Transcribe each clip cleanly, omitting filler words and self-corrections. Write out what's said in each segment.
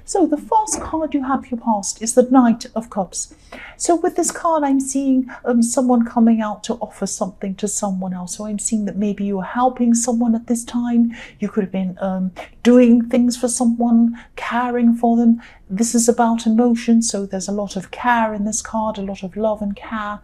So the first card you have for your past is the Knight of Cups. So with this card, I'm seeing someone coming out to offer something to someone else. So I'm seeing that maybe you were helping someone at this time. You could have been doing things for someone, caring for them. This is about emotion, so there's a lot of care in this card, a lot of love and care.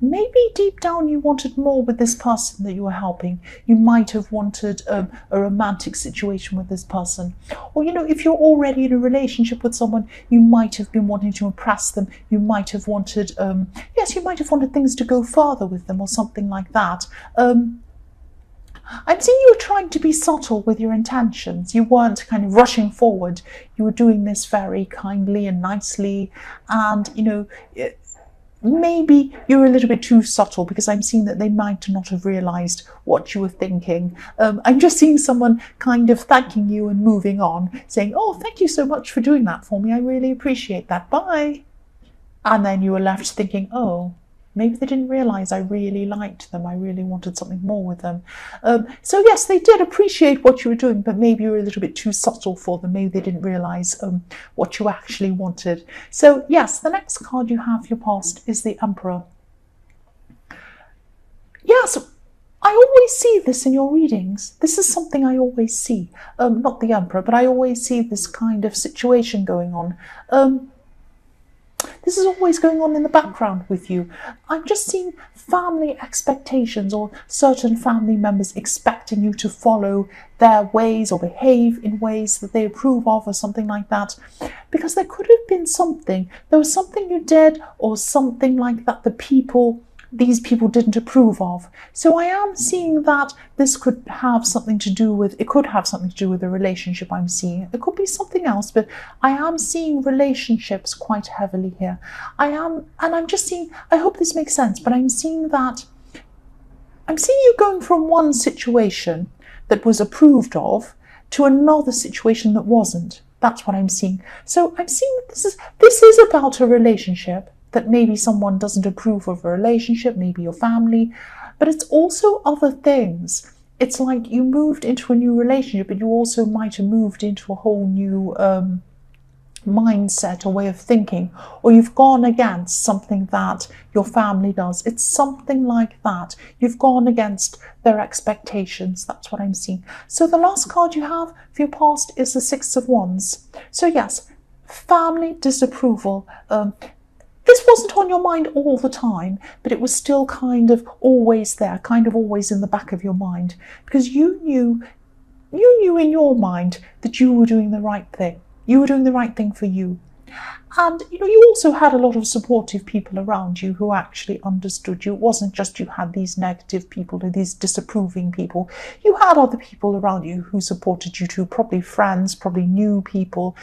Maybe deep down you wanted more with this person that you were helping. You might have wanted a romantic situation with this person. Or, if you're already in a relationship with someone, you might have been wanting to impress them. You might have wanted, you might have wanted things to go further with them or something like that. I'm seeing you were trying to be subtle with your intentions. You weren't kind of rushing forward. You were doing this very kindly and nicely. And, maybe you're a little bit too subtle, because I'm seeing that they might not have realised what you were thinking. I'm just seeing someone kind of thanking you and moving on, saying, oh, thank you so much for doing that for me. I really appreciate that. Bye. And then you were left thinking, oh, maybe they didn't realise I really liked them. I really wanted something more with them. So yes, they did appreciate what you were doing, but maybe you were a little bit too subtle for them. Maybe they didn't realise what you actually wanted. So yes, the next card you have for your past is the Emperor. Yes, I always see this in your readings. This is something I always see. Not the Emperor, but I always see this kind of situation going on. This is always going on in the background with you. I'm just seeing family expectations, or certain family members expecting you to follow their ways or behave in ways that they approve of, or something like that. Because there could have been there was something you did or something like that these people didn't approve of. So I am seeing that this could have something to do with, the relationship I'm seeing. It could be something else, but I am seeing relationships quite heavily here. And I'm just seeing, I hope this makes sense, but I'm seeing you going from one situation that was approved of to another situation that wasn't. That's what I'm seeing. So I'm seeing that this is about a relationship, that maybe someone doesn't approve of a relationship, maybe your family, but it's also other things. It's like you moved into a new relationship, but you also might have moved into a whole new mindset or way of thinking, or you've gone against something that your family does. It's something like that. You've gone against their expectations. That's what I'm seeing. So the last card you have for your past is the Six of Wands. So yes, family disapproval. This wasn't on your mind all the time, but it was still kind of always there, kind of always in the back of your mind, because you knew in your mind that you were doing the right thing. You were doing the right thing for you. And, you also had a lot of supportive people around you who actually understood you. It wasn't just you had these negative people, these disapproving people. You had other people around you who supported you too, probably friends, probably new people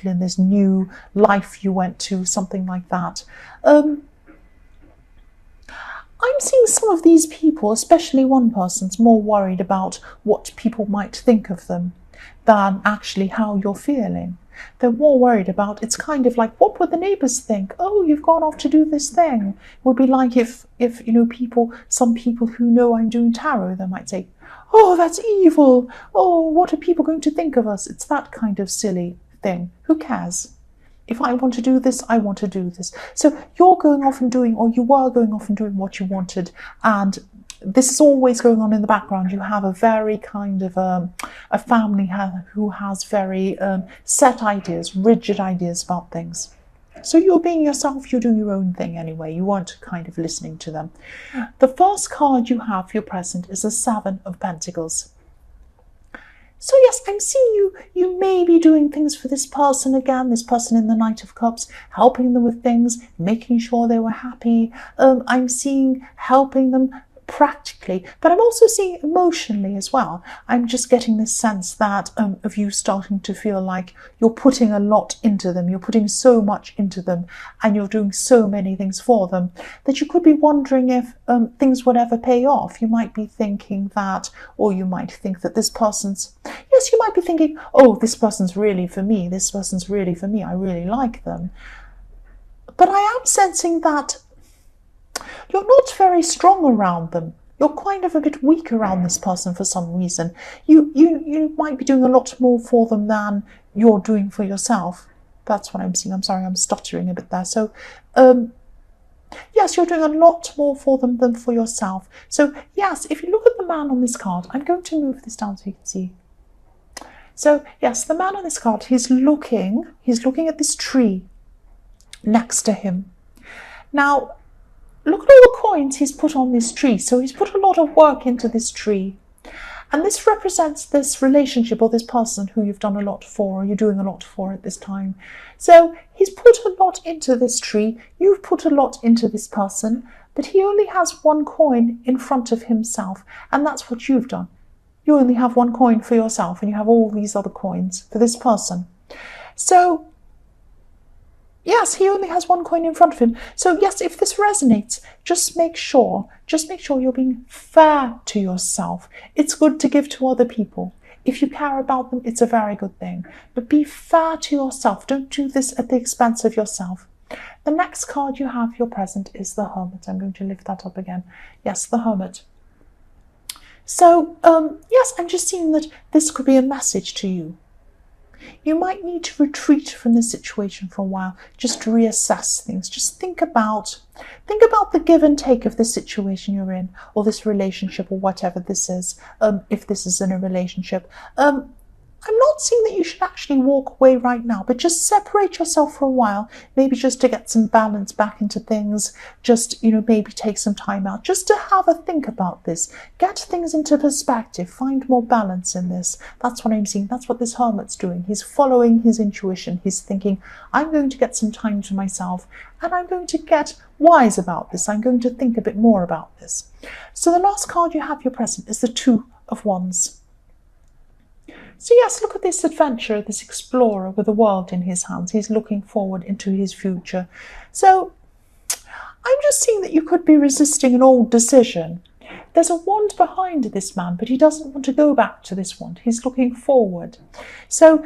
in this new life you went to, something like that. I'm seeing some of these people, especially one person's more worried about what people might think of them than actually how you're feeling. They're more worried about, it's kind of like, what would the neighbours think? Oh, you've gone off to do this thing. It would be like if some people who know I'm doing tarot, they might say, oh, that's evil. Oh, what are people going to think of us? It's that kind of silly thing. Who cares? If I want to do this, I want to do this. So you're going off and doing, or you were going off and doing what you wanted, and this is always going on in the background. You have a very kind of a family who has very set ideas, rigid ideas about things. So you're being yourself, you're doing your own thing anyway. You weren't kind of listening to them. The first card you have for your present is the Seven of Pentacles. So yes, I'm seeing you may be doing things for this person again, this person in the Knight of Cups, helping them with things, making sure they were happy. I'm seeing helping them practically, but I'm also seeing emotionally as well. I'm just getting this sense that of you starting to feel like you're putting a lot into them, you're putting so much into them, and you're doing so many things for them that you could be wondering if things would ever pay off. You might be thinking that, or you might think that this person's, yes, you might be thinking, oh, this person's really for me, this person's really for me, I really like them. But I am sensing that you're not very strong around them. You're kind of a bit weak around this person for some reason. You might be doing a lot more for them than you're doing for yourself. That's what I'm seeing. I'm sorry, I'm stuttering a bit there. So, yes, you're doing a lot more for them than for yourself. So, yes, if you look at the man on this card, I'm going to move this down so you can see. So, yes, the man on this card, he's looking at this tree next to him. Now, look at all the coins he's put on this tree. So he's put a lot of work into this tree. And this represents this relationship or this person who you've done a lot for, or you're doing a lot for at this time. So he's put a lot into this tree. You've put a lot into this person, but he only has one coin in front of himself. And that's what you've done. You only have one coin for yourself, and you have all these other coins for this person. So, yes, he only has one coin in front of him. So, yes, if this resonates, just make sure you're being fair to yourself. It's good to give to other people. If you care about them, it's a very good thing. But be fair to yourself. Don't do this at the expense of yourself. The next card you have, your present, is the Hermit. I'm going to lift that up again. Yes, the Hermit. So, yes, I'm just seeing that this could be a message to you. You might need to retreat from the situation for a while, just to reassess things. Just think about the give and take of the situation you're in, or this relationship, or whatever this is, if this is in a relationship. I'm not saying that you should actually walk away right now, but just separate yourself for a while, maybe just to get some balance back into things, just, maybe take some time out, just to have a think about this, get things into perspective, find more balance in this. That's what I'm seeing. That's what this Hermit's doing. He's following his intuition. He's thinking, I'm going to get some time to myself, and I'm going to get wise about this. I'm going to think a bit more about this. So the last card you have, your present, is the Two of Wands. So yes, look at this adventurer, this explorer with the world in his hands. He's looking forward into his future. So I'm just seeing that you could be resisting an old decision. There's a wand behind this man, but he doesn't want to go back to this wand. He's looking forward. So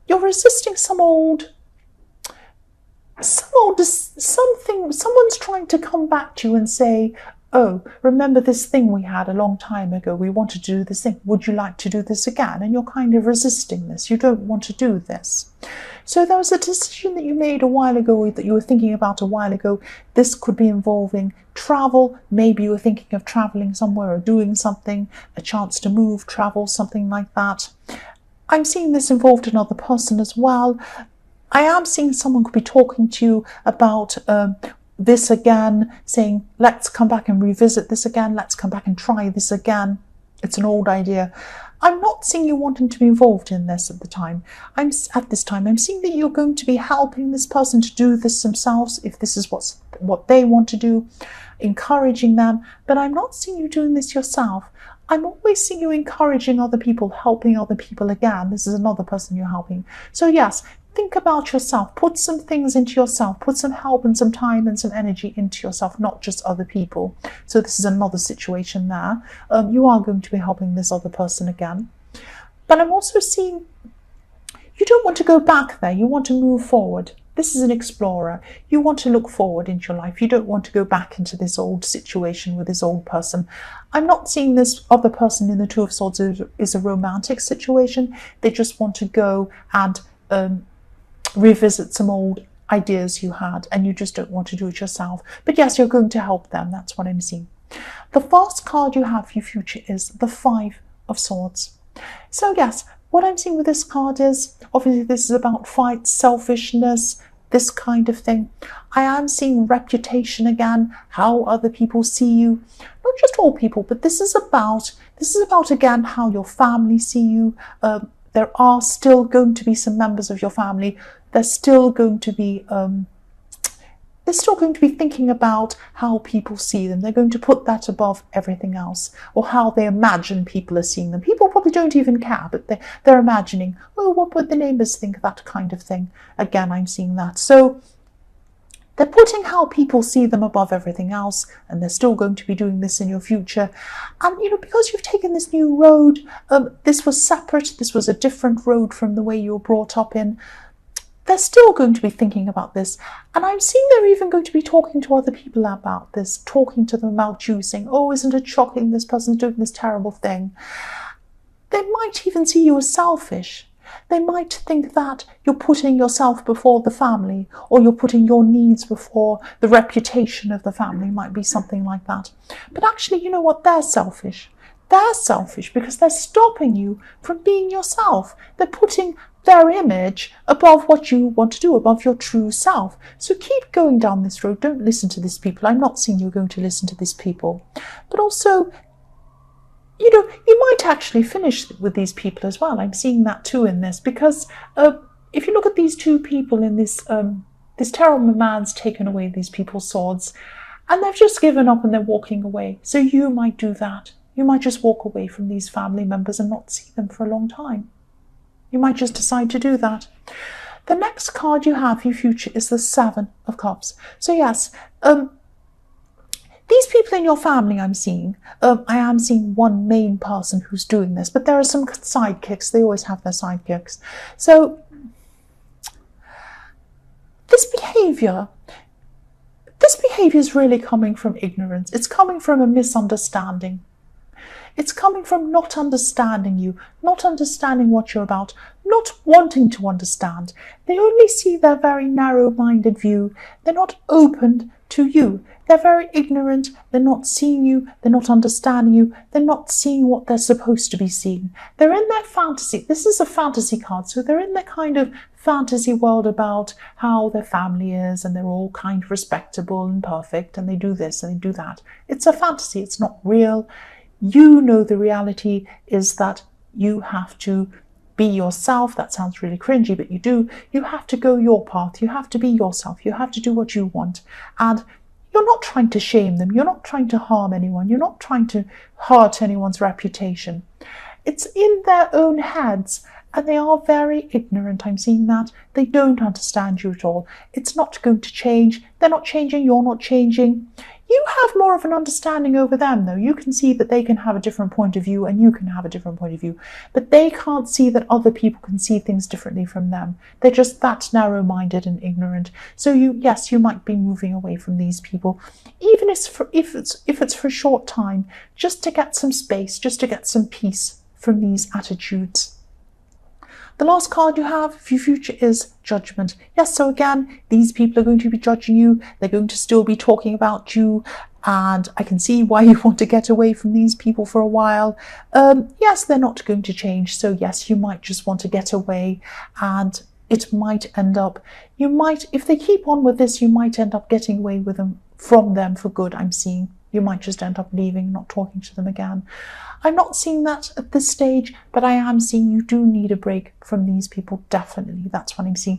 you're resisting something, someone's trying to come back to you and say, oh, remember this thing we had a long time ago? We wanted to do this thing. Would you like to do this again? And you're kind of resisting this. You don't want to do this. So there was a decision that you made a while ago, that you were thinking about a while ago. This could be involving travel. Maybe you were thinking of traveling somewhere or doing something, a chance to move, travel, something like that. I'm seeing this involved another person as well. I am seeing someone could be talking to you about this again, saying, let's come back and revisit this again, let's come back and try this again. It's an old idea. I'm not seeing you wanting to be involved in this at this time. I'm seeing that you're going to be helping this person to do this themselves, if this is what they want to do, encouraging them. But I'm not seeing you doing this yourself. I'm always seeing you encouraging other people, helping other people again. This is another person you're helping. So yes, think about yourself. Put some things into yourself. Put some help and some time and some energy into yourself, not just other people. So this is another situation there. You are going to be helping this other person again. But I'm also seeing you don't want to go back there. You want to move forward. This is an explorer. You want to look forward into your life. You don't want to go back into this old situation with this old person. I'm not seeing this other person in the Two of Swords is a romantic situation. They just want to go and revisit some old ideas you had, and you just don't want to do it yourself. But yes, you're going to help them. That's what I'm seeing. The first card you have for your future is the Five of Swords. So yes, what I'm seeing with this card is, obviously this is about fight, selfishness, this kind of thing. I am seeing reputation again, how other people see you. Not just all people, but this is about again how your family see you. There are still going to be some members of your family. They're still going to be thinking about how people see them. They're going to put that above everything else, or how they imagine people are seeing them. People probably don't even care, but they're imagining, oh, what would the neighbours think, that kind of thing. Again, I'm seeing that. So they're putting how people see them above everything else, and they're still going to be doing this in your future. And, because you've taken this new road, this was separate, this was a different road from the way you were brought up in, they're still going to be thinking about this. And I'm seeing they're even going to be talking to other people about this, talking to them about you, saying, oh, isn't it shocking, this person's doing this terrible thing. They might even see you as selfish. They might think that you're putting yourself before the family, or you're putting your needs before the reputation of the family. Might be something like that. But actually, you know what? They're selfish. They're selfish because they're stopping you from being yourself. They're putting their image above what you want to do, above your true self. So keep going down this road. Don't listen to these people. I'm not saying you're going to listen to these people. But also, you know, you might actually finish with these people as well. I'm seeing that too in this, because if you look at these two people in this, this terrible man's taken away these people's swords, and they've just given up and they're walking away. So you might do that. You might just walk away from these family members and not see them for a long time. You might just decide to do that. The next card you have for your future is the Seven of Cups. So yes, these people in your family I'm seeing, I am seeing one main person who's doing this, but there are some sidekicks. They always have their sidekicks. So this behaviour is really coming from ignorance. It's coming from a misunderstanding. It's coming from not understanding you, not understanding what you're about, not wanting to understand. They only see their very narrow-minded view. They're not open to you. They're very ignorant. They're not seeing you. They're not understanding you. They're not seeing what they're supposed to be seeing. They're in their fantasy. This is a fantasy card, so they're in their kind of fantasy world about how their family is, and they're all kind of respectable and perfect, and they do this and they do that. It's a fantasy. It's not real. You know the reality is that you have to be yourself. That sounds really cringy, but you do. You have to go your path. You have to be yourself. You have to do what you want. And you're not trying to shame them. You're not trying to harm anyone. You're not trying to hurt anyone's reputation. It's in their own heads, and they are very ignorant. I'm seeing that. They don't understand you at all. It's not going to change. They're not changing. You're not changing. You have more of an understanding over them, though. You can see that they can have a different point of view and you can have a different point of view. But they can't see that other people can see things differently from them. They're just that narrow-minded and ignorant. So yes, you might be moving away from these people, even if it's for a short time, just to get some space, just to get some peace from these attitudes. The last card you have for your future is Judgment. Yes, so again, these people are going to be judging you. They're going to still be talking about you. And I can see why you want to get away from these people for a while. Yes, they're not going to change. So yes, you might just want to get away, and it might end up, if they keep on with this, you might end up getting away with them from them for good, I'm seeing. You might just end up leaving, not talking to them again. I'm not seeing that at this stage, but I am seeing you do need a break from these people, definitely. That's what I'm seeing.